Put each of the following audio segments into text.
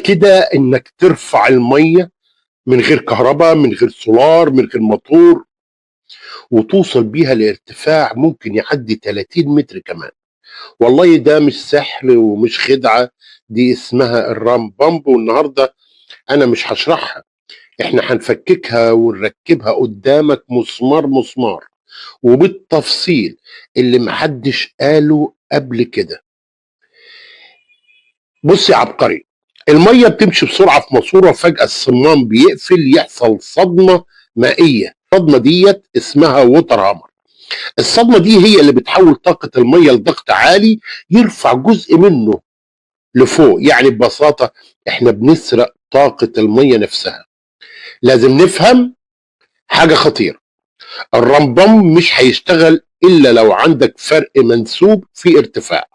كده انك ترفع الميه من غير كهرباء، من غير سولار، من غير موتور، وتوصل بيها لارتفاع ممكن يعدي 30 متر كمان. والله ده مش سحر ومش خدعه، دي اسمها الرام بامب، والنهارده انا مش هشرحها، احنا هنفككها ونركبها قدامك مسمار مسمار وبالتفصيل اللي محدش قاله قبل كده. بص يا عبقري، الميه بتمشي بسرعه في ماسوره، فجاه الصمام بيقفل، يحصل صدمه مائيه. الصدمه ديت اسمها ووتر هامر. الصدمه دي هي اللي بتحول طاقه الميه لضغط عالي يرفع جزء منه لفوق. يعني ببساطه احنا بنسرق طاقه الميه نفسها. لازم نفهم حاجه خطيره، الرمبم مش هيشتغل الا لو عندك فرق منسوب في ارتفاع،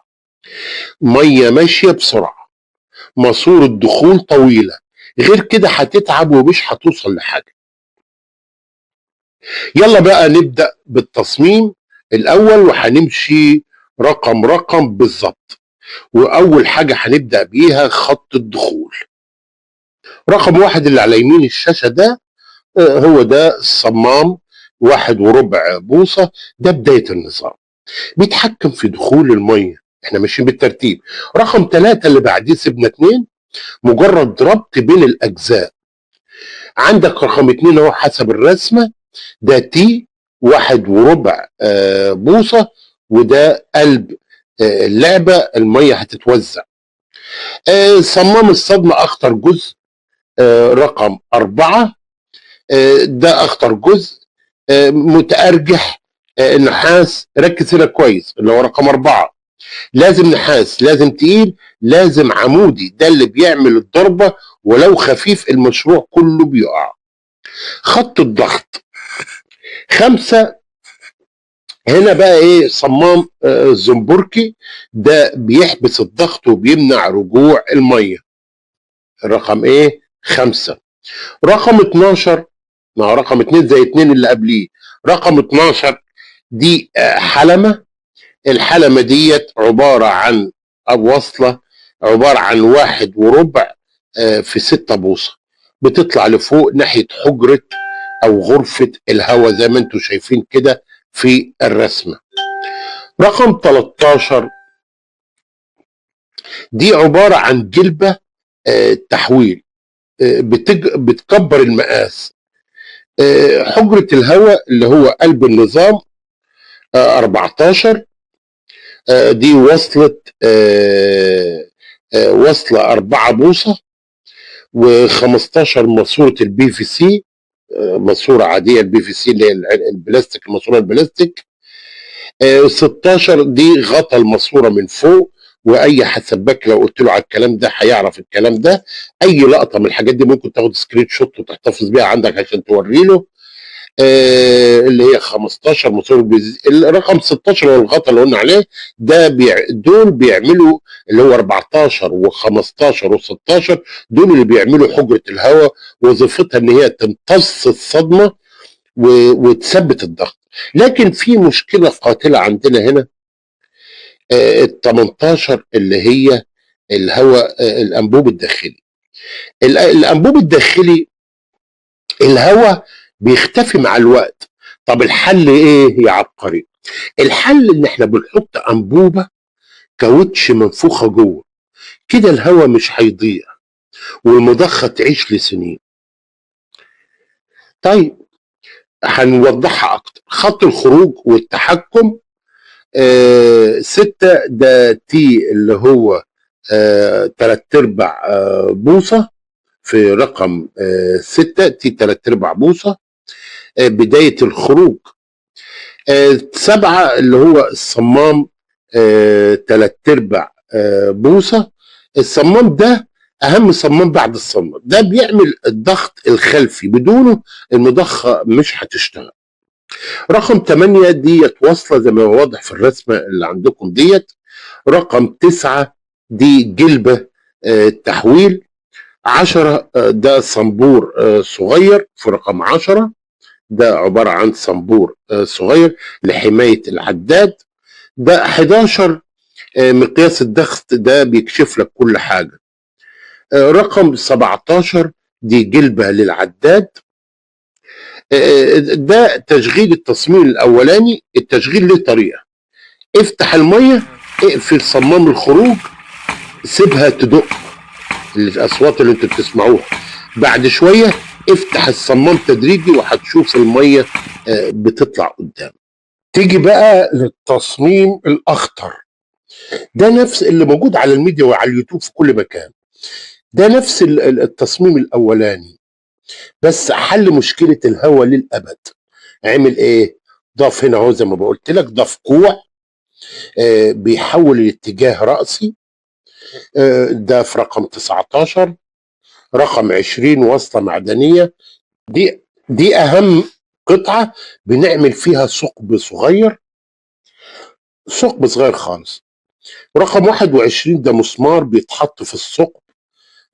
ميه ماشيه بسرعه، ماسورة دخول طويلة، غير كده هتتعب ومش هتوصل لحاجة. يلا بقى نبدأ بالتصميم الأول، وهنمشي رقم رقم بالظبط. وأول حاجة هنبدأ بيها خط الدخول. رقم واحد اللي على يمين الشاشة ده، هو ده الصمام 1.25 بوصة. ده بداية النظام، بيتحكم في دخول المية. احنا ماشيين بالترتيب. رقم 3 اللي بعديه سيبنا 2، مجرد ربط بين الأجزاء. عندك رقم 2 اهو حسب الرسمه، ده تي 1.25 بوصه، وده قلب اللعبه، الميه هتتوزع. صمام الصدمه اخطر جزء، رقم 4، ده اخطر جزء، متأرجح، نحاس. ركز هنا كويس، اللي هو رقم 4 لازم نحاس، لازم تقيل، لازم عمودي، ده اللي بيعمل الضربه، ولو خفيف المشروع كله بيقع. خط الضغط 5، هنا بقى ايه؟ صمام زنبركي، ده بيحبس الضغط وبيمنع رجوع الميه. رقم ايه؟ 5. رقم 12، ما هو رقم 2 زي 2 اللي قبليه. رقم 12 دي حلمه. الحلمه ديت عباره عن وصله، عباره عن 1.25 في 6 بوصه، بتطلع لفوق ناحيه حجره او غرفه الهواء زي ما انتم شايفين كده في الرسمه. رقم 13 دي عباره عن جلبه تحويل، بتكبر المقاس. حجره الهواء اللي هو قلب النظام 14، دي وصلت وصله 4 بوصه، و15 ماسوره البي في سي، ماسوره عاديه البي في سي اللي هي البلاستيك، الماسوره البلاستيك. 16 دي غطى الماسوره من فوق، واي سباك لو قلت له على الكلام ده هيعرف الكلام ده. اي لقطه من الحاجات دي ممكن تاخد سكرين شوت وتحتفظ بيها عندك عشان توري له. اللي هي 15 ماسوره الرقم 16 هو الغطا اللي قلنا عليه. ده دول بيعملوا اللي هو 14 و15 و16، دول اللي بيعملوا حجره الهواء، وظيفتها ان هي تمتص الصدمه وتثبت الضغط. لكن في مشكله قاتله عندنا هنا، ال 18 اللي هي الهواء، الانبوب الداخلي. الانبوب الداخلي الهواء بيختفي مع الوقت. طب الحل ايه يا عبقري؟ الحل ان احنا بنحط انبوبه كاوتش منفوخه جوه، كده الهواء مش هيضيع والمضخه تعيش لسنين. طيب هنوضحها اكتر. خط الخروج والتحكم 6، ده تي اللي هو 3/4 بوصة في رقم 6، تي 3/4 بوصة. بداية الخروج 7 اللي هو الصمام 3/4 بوصة. الصمام ده أهم صمام بعد الصمام، ده بيعمل الضغط الخلفي، بدونه المضخة مش هتشتغل. رقم 8 ديت واصلة زي ما هو واضح في الرسمة اللي عندكم ديت. رقم 9 دي جلبة تحويل. 10 ده صنبور صغير في رقم 10، ده عبارة عن صنبور صغير لحماية العداد. ده 11 مقياس الضغط، ده بيكشف لك كل حاجة. رقم 17 دي جلبة للعداد. ده تشغيل التصميم الاولاني. التشغيل له طريقه: افتح الميه، اقفل صمام الخروج، سيبها تدق، الاصوات اللي انتوا بتسمعوها. بعد شويه افتح الصمام تدريجي وهتشوف الميه بتطلع قدام. تيجي بقى للتصميم الاخطر، ده نفس اللي موجود على الميديا وعلى اليوتيوب في كل مكان. ده نفس التصميم الاولاني، بس حل مشكله الهواء للابد. عمل ايه؟ ضاف هنا اهو زي ما قلت لك، ضاف كوع بيحول الاتجاه رأسي. ده في رقم 19. رقم 20 وصلة معدنية. دي أهم قطعة بنعمل فيها ثقب صغير، ثقب صغير خالص. رقم 21 ده مسمار بيتحط في الثقب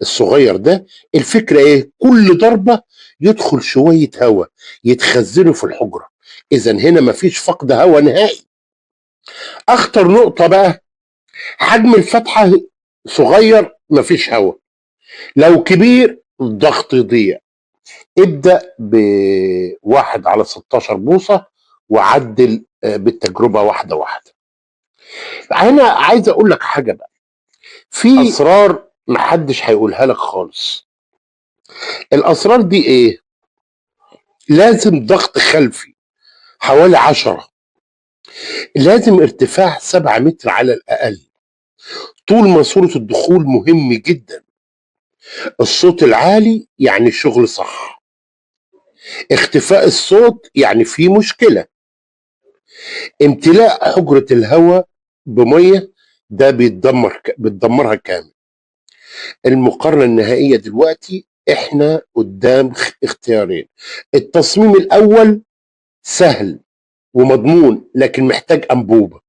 الصغير ده. الفكرة ايه؟ كل ضربة يدخل شوية هواء يتخزنوا في الحجرة، إذا هنا مفيش فقد هواء نهائي. أخطر نقطة بقى، حجم الفتحة صغير مفيش هواء، لو كبير الضغط يضيع. ابدأ بواحد على 16 بوصة وعدل بالتجربة واحدة واحدة. هنا عايز اقول لك حاجة بقى، في اسرار محدش هيقولها لك خالص. الاسرار دي ايه؟ لازم ضغط خلفي حوالي 10، لازم ارتفاع 7 متر على الاقل. طول ماسورة الدخول مهم جدا. الصوت العالي يعني الشغل صح، اختفاء الصوت يعني في مشكلة. امتلاء حجرة الهواء بمية ده بتدمرها كامل. المقارنة النهائية دلوقتي احنا قدام اختيارين. التصميم الاول سهل ومضمون لكن محتاج انبوبة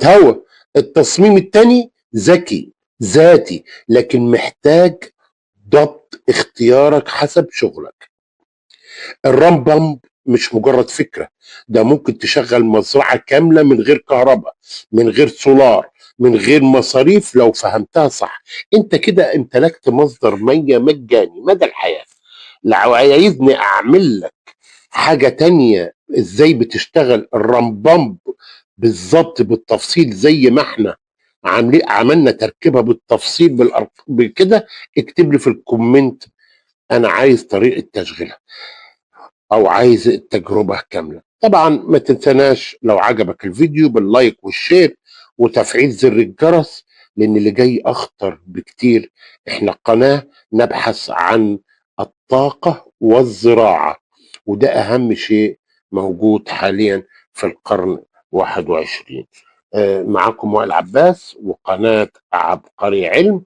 هواء. التصميم الثاني ذكي ذاتي لكن محتاج ضبط اختيارك حسب شغلك. الرام بامب مش مجرد فكرة، ده ممكن تشغل مزرعة كاملة من غير كهرباء، من غير سولار، من غير مصاريف لو فهمتها صح. انت كده امتلكت مصدر مية مجاني مدى الحياة. لو عايزني اعمل لك حاجة تانية ازاي بتشتغل الرام بامب بالظبط بالتفصيل زي ما احنا عملنا تركيبها بالتفصيل بكده، اكتب لي في الكومنت انا عايز طريقة تشغيلها او عايز التجربة كاملة. طبعا ما تنسناش لو عجبك الفيديو باللايك والشير وتفعيل زر الجرس، لان اللي جاي اخطر بكتير. احنا قناة نبحث عن الطاقة والزراعة، وده اهم شيء موجود حاليا في القرن 21. معكم وائل عباس وقناة عبقري علم.